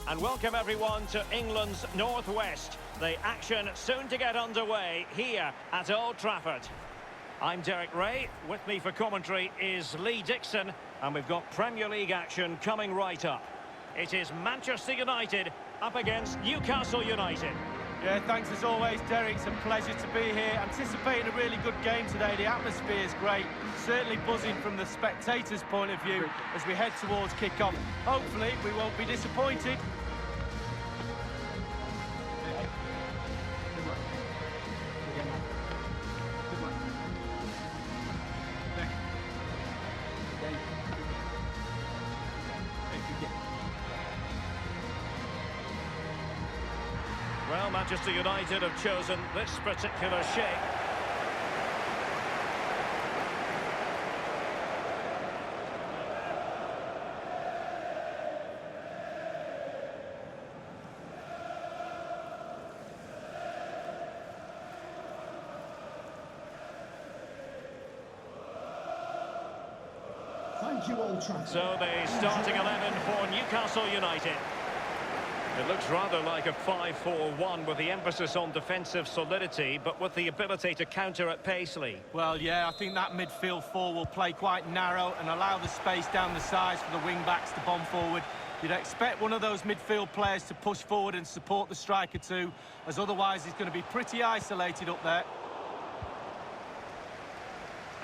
And welcome everyone to England's Northwest. The action soon to get underway here at Old Trafford. I'm Derek Ray. With me for commentary is Lee Dixon. And we've got Premier League action coming right up. It is Manchester United up against Newcastle United. Yeah, thanks as always, Derek. It's a pleasure to be here. Anticipating a really good game today. The atmosphere is great. Certainly buzzing from the spectators' point of view as we head towards kick-off. Hopefully, we won't be disappointed. Well, Manchester United have chosen this particular shape. Thank you, Old Trafford. So the starting 11 for Newcastle United. It looks rather like a 5-4-1 with the emphasis on defensive solidity, but with the ability to counter at pace, Lee. Well, yeah, I think that midfield four will play quite narrow and allow the space down the sides for the wing-backs to bomb forward. You'd expect one of those midfield players to push forward and support the striker too, as otherwise he's going to be pretty isolated up there.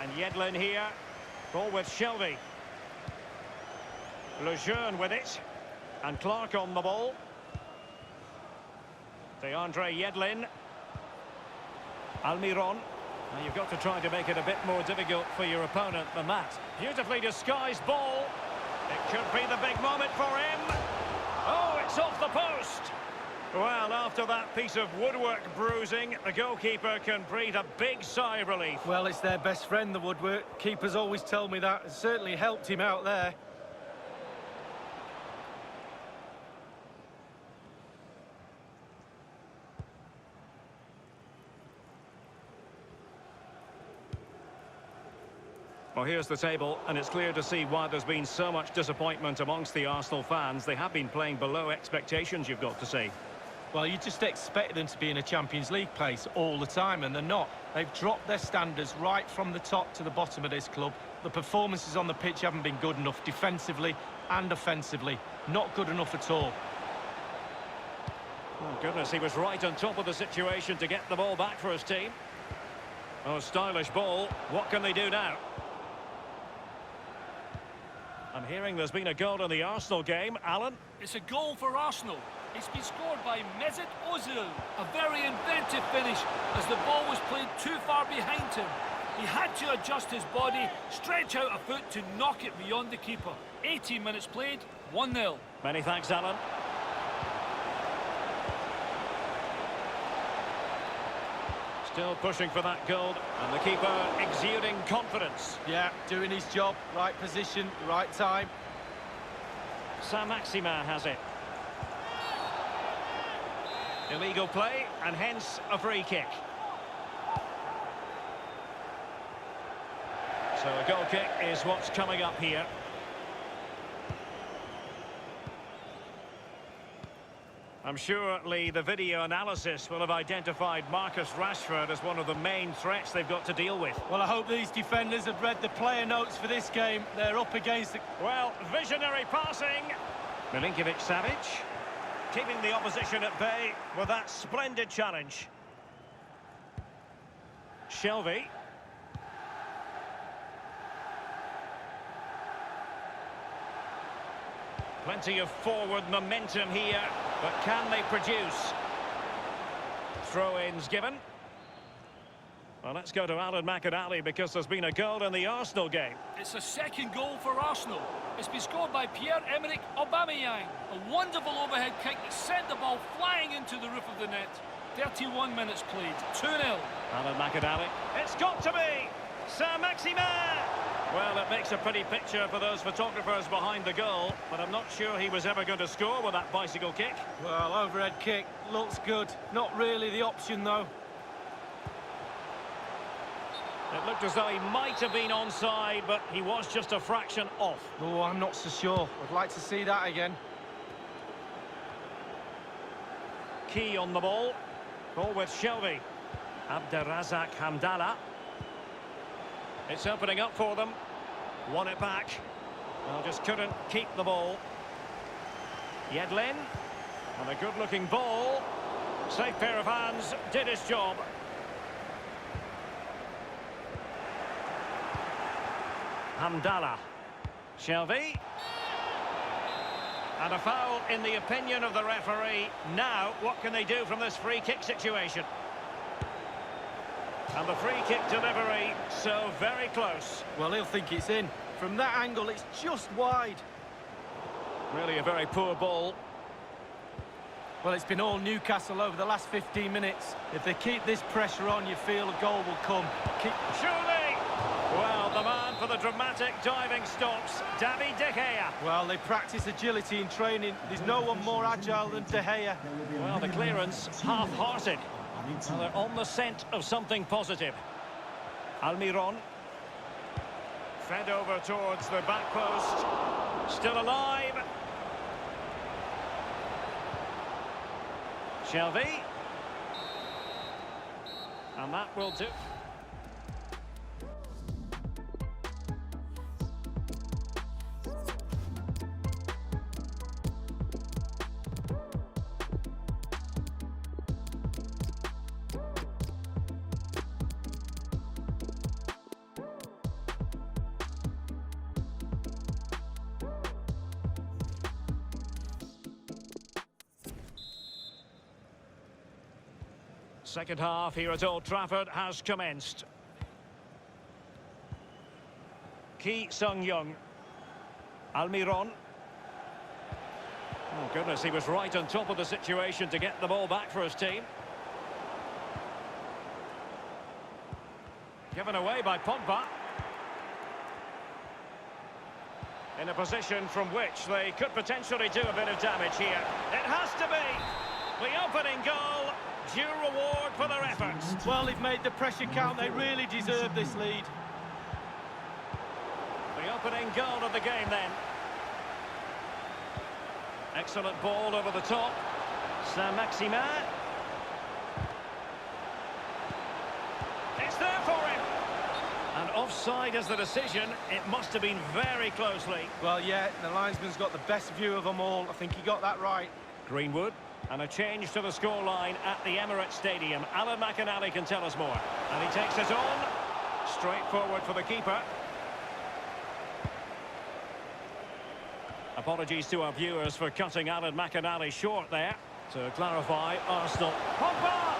And Yedlin here. Ball with Shelvey. Lejeune with it. And Clark on the ball. DeAndre Yedlin. Almiron. Now you've got to try to make it a bit more difficult for your opponent than that. Beautifully disguised ball. It could be the big moment for him. Oh, it's off the post. Well, after that piece of woodwork bruising, the goalkeeper can breathe a big sigh of relief. Well, it's their best friend, the woodwork. Keepers always tell me that. It certainly helped him out there. Well, here's the table, and it's clear to see why there's been so much disappointment amongst the Arsenal fans. They have been playing below expectations, you've got to say. Well, you just expect them to be in a Champions League place all the time, and they're not. They've dropped their standards right from the top to the bottom of this club. The performances on the pitch haven't been good enough, defensively and offensively. Not good enough at all. Oh, goodness, he was right on top of the situation to get the ball back for his team. Oh, stylish ball. What can they do now? I'm hearing there's been a goal in the Arsenal game. Alan? It's a goal for Arsenal. It's been scored by Mesut Ozil. A very inventive finish as the ball was played too far behind him. He had to adjust his body, stretch out a foot to knock it beyond the keeper. 18 minutes played, 1-0. Many thanks, Alan. Still pushing for that goal, and the keeper exuding confidence. Yeah, doing his job, right position, right time. Saint-Maximin has it. Illegal play, and hence a free kick. So a goal kick is what's coming up here. I'm sure, Lee, the video analysis will have identified Marcus Rashford as one of the main threats they've got to deal with. Well, I hope these defenders have read the player notes for this game. They're up against the... Well, visionary passing. Milinkovic-Savic keeping the opposition at bay with that splendid challenge. Shelvey. Plenty of forward momentum here, but can they produce? Throw-ins given. Well, let's go to Alan McAnally because there's been a goal in the Arsenal game. It's a second goal for Arsenal. It's been scored by Pierre-Emerick Aubameyang. A wonderful overhead kick that sent the ball flying into the roof of the net. 31 minutes played, 2-0. Alan McAnally. It's got to be Saint-Maximin! Well, it makes a pretty picture for those photographers behind the goal, but I'm not sure he was ever going to score with that bicycle kick. Well, overhead kick, looks good. Not really the option, though. It looked as though he might have been onside, but he was just a fraction off. Oh, I'm not so sure. I'd like to see that again. key on the ball. Ball with Shelby. Abderrazak Hamdallah. It's opening up for them. Won it back. Well, just couldn't keep the ball. Yedlin. And a good-looking ball. Safe pair of hands. Did his job. Hamdallah. Shelby. And a foul in the opinion of the referee. Now, what can they do from this free kick situation? And the free kick delivery, so very close. Well, he'll think it's in. From that angle, it's just wide. Really a very poor ball. Well, it's been all Newcastle over the last 15 minutes. If they keep this pressure on, you feel a goal will come. Surely! Well, the man for the dramatic diving stops, David De Gea. Well, they practice agility in training. There's no one more agile than De Gea. Well, the clearance half-hearted. Well, they're on the scent of something positive. Almiron. Fed over towards the back post. Still alive. Shelby. And that will do. Second half here at Old Trafford has commenced. Ki Sung-young. Almiron. Oh, goodness, he was right on top of the situation to get the ball back for his team. Given away by Pogba. In a position from which they could potentially do a bit of damage here. It has to be the opening goal. Due reward for their efforts. Well, they've made the pressure count. They really deserve this lead. The opening goal of the game then. Excellent ball over the top. Saint-Maximin. It's there for him. And offside is the decision. It must have been very closely. Well, yeah, the linesman's got the best view of them all. I think he got that right. Greenwood. And a change to the scoreline at the Emirates Stadium. Alan McInally can tell us more. And he takes it on. Straight forward for the keeper. Apologies to our viewers for cutting Alan McInally short there. To clarify, Arsenal. Pogba!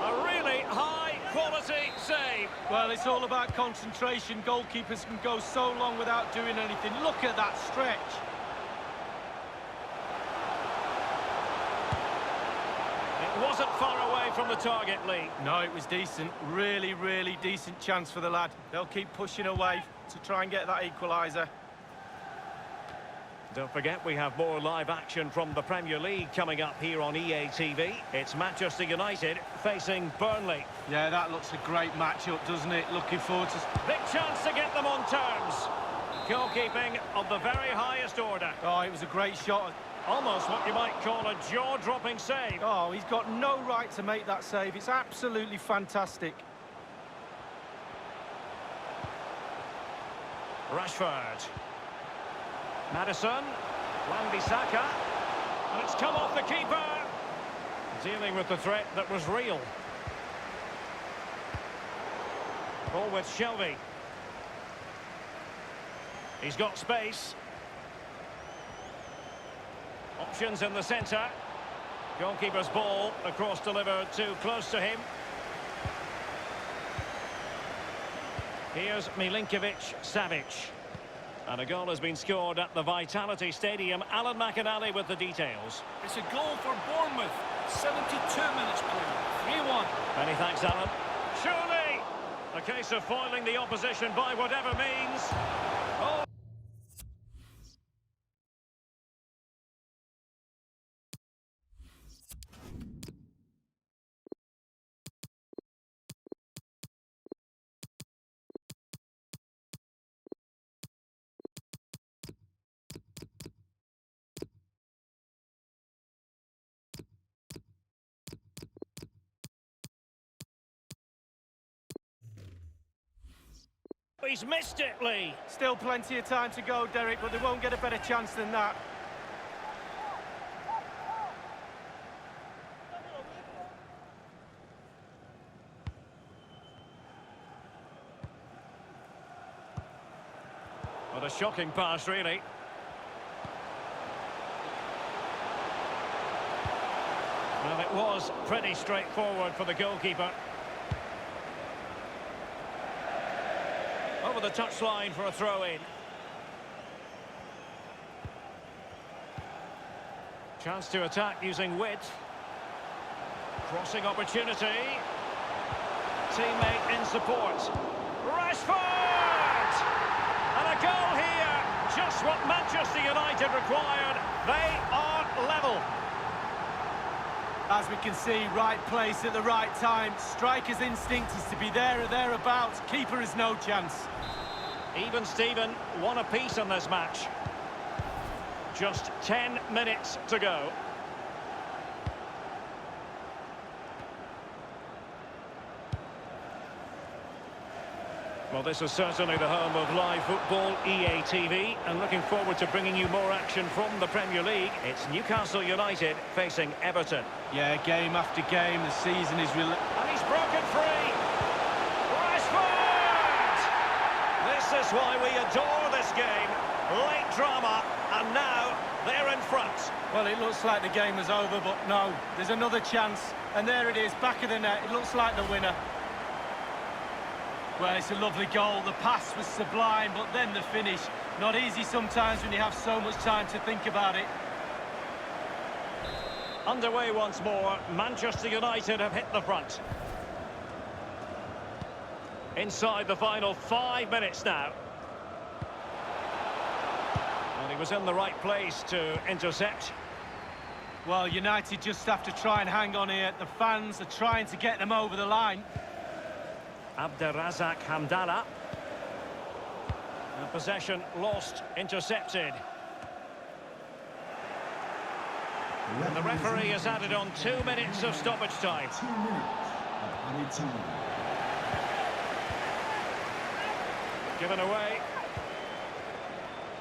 A really high-quality save. Well, it's all about concentration. Goalkeepers can go so long without doing anything. Look at that stretch. Wasn't far away from the target, Lee. No, it was decent. Really, really decent chance for the lad. They'll keep pushing away to try and get that equaliser. Don't forget, we have more live action from the Premier League coming up here on EA TV. It's Manchester United facing Burnley. Yeah, that looks a great matchup, doesn't it? Looking forward to... Big chance to get them on terms. Goalkeeping of the very highest order. Oh, it was a great shot. Almost what you might call a jaw-dropping save. Oh, he's got no right to make that save. It's absolutely fantastic. Rashford. Maddison. Wan-Bissaka. And it's come off the keeper. Dealing with the threat that was real. Ball with Shelby. He's got space. Options in the centre. Goalkeeper's ball across delivered too close to him. Here's Milinkovic-Savic. And a goal has been scored at the Vitality Stadium. Alan McInally with the details. It's a goal for Bournemouth. 72 minutes played. 3-1. Many thanks, Alan. Surely a case of foiling the opposition by whatever means. Oh. he's missed it, Lee. Still plenty of time to go, Derek, but they won't get a better chance than that. What a shocking pass, really. Well, it was pretty straightforward for the goalkeeper. Over the touchline for a throw-in. Chance to attack using width. Crossing opportunity. Teammate in support. Rashford! And a goal here. Just what Manchester United required. They are level. As we can see, right place at the right time. Striker's instinct is to be there or thereabouts. Keeper has no chance. Even Steven, one apiece in this match. Just 10 minutes to go. Well, this is certainly the home of live football, EA TV, and looking forward to bringing you more action from the Premier League. It's Newcastle United facing Everton. Yeah, game after game, the season is... And he's broken free! Rashford! This is why we adore this game. Late drama, and now they're in front. Well, it looks like the game was over, but no, there's another chance. And there it is, back of the net. It looks like the winner. Well, it's a lovely goal. The pass was sublime, but then the finish. Not easy sometimes when you have so much time to think about it. Underway once more. Manchester United have hit the front. Inside the final 5 minutes now. And he was in the right place to intercept. Well, United just have to try and hang on here. The fans are trying to get them over the line. Abderrazak Hamdallah. And possession lost, intercepted. And the referee has added on 2 minutes of stoppage time. 2 minutes of added time. Given away.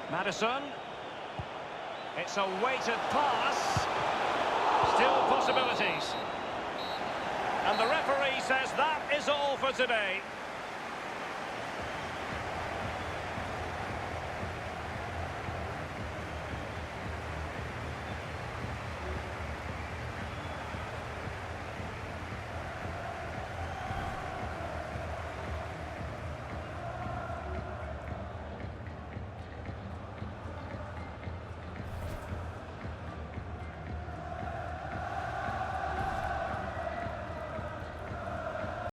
Maddison. It's a weighted pass. Still possibilities. And the referee says that is all for today.